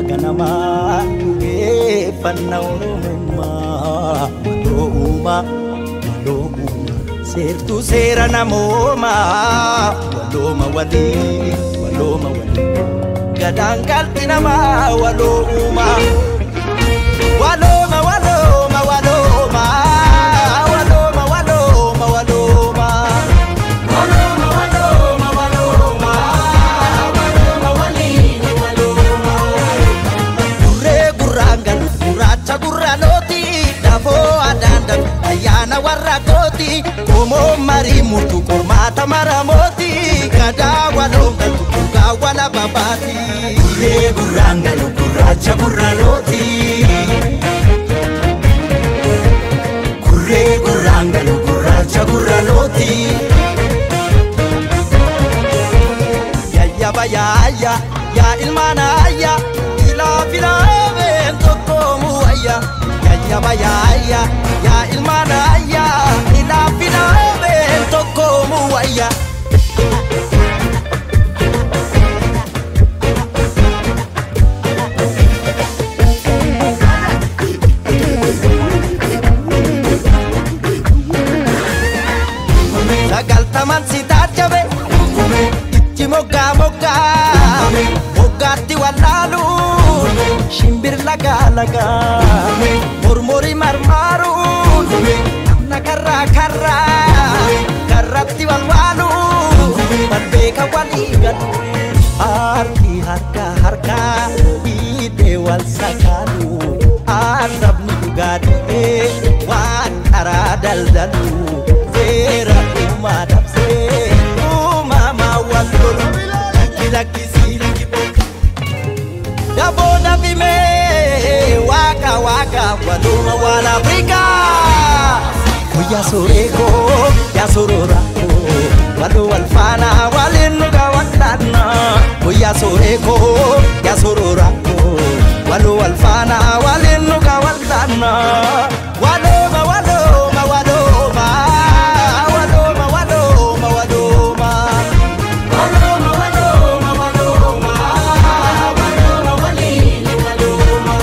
ganama fanna oromumma waluma sertu sera namoma waloma wali gadang kaltinama waloma waloma waloma waloma waloma waloma waloma waloma waloma waloma waloma wali waloma gurre gurrangal guracha gurranoti dafo adanda ayana warrakoti komo mari mutu kormata maramoti kada walonga tuga wala babati gurre gurrangal guracha gurranoti gurre gurrangal guracha gurranoti ya baya ya ilmana ya ila bila vento como aya ya baya ya ilmana ya ila bila vento como aya sagal taman sitajabe itti moga mogatti wallalu shimbir laga murmuri marmaru nakarra karratti walwalu barbeka waligal arki harka ide wal sakalu arabni gadi wan aradaldalu zera umadapse umama walulu laki silaki dabona bime waka waluma wala Afrika ya soreko ya sororako walu alfana walinuga watana ya soreko ya sororako walu alfana walinuga watana waloma waloma waloma waloma waloma waloma waloma waloma waloma waloma walini waloma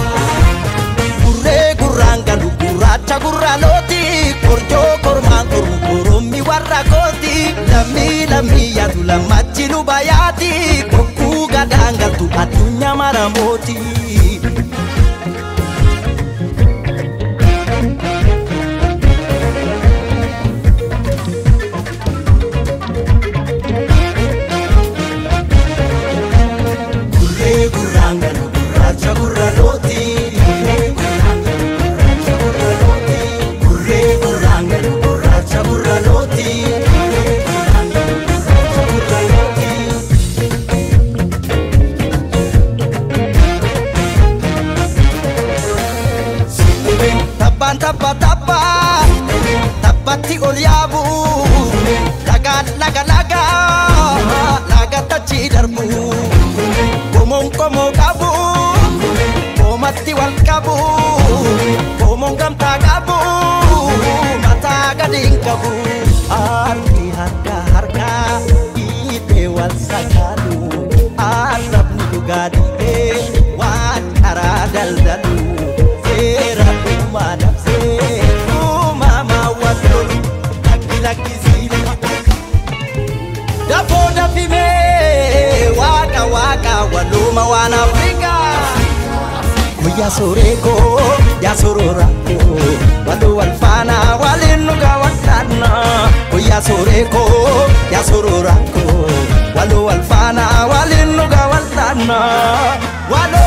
gurre gurrangalu guracha gurranoti korjo korman korumi warrakoti lammi yadu lamachilu bayati kokku gadangal tu adunya maramoti gurre gurrangalu guracha gurranoti tappati olyabu laga tachi darbu komon kabu komatti wal kabu komon gamta kabu mata gading kabu arki harka ide wal sakalu arabni gadi wan aradaldalu zera umadapse umama walulu laki silaki dapoda fime waka waluma wana Afrika ya soreko ya sororako walu alfana walinuga watana ya soreko ya sororako walu alfana walinuga watana walu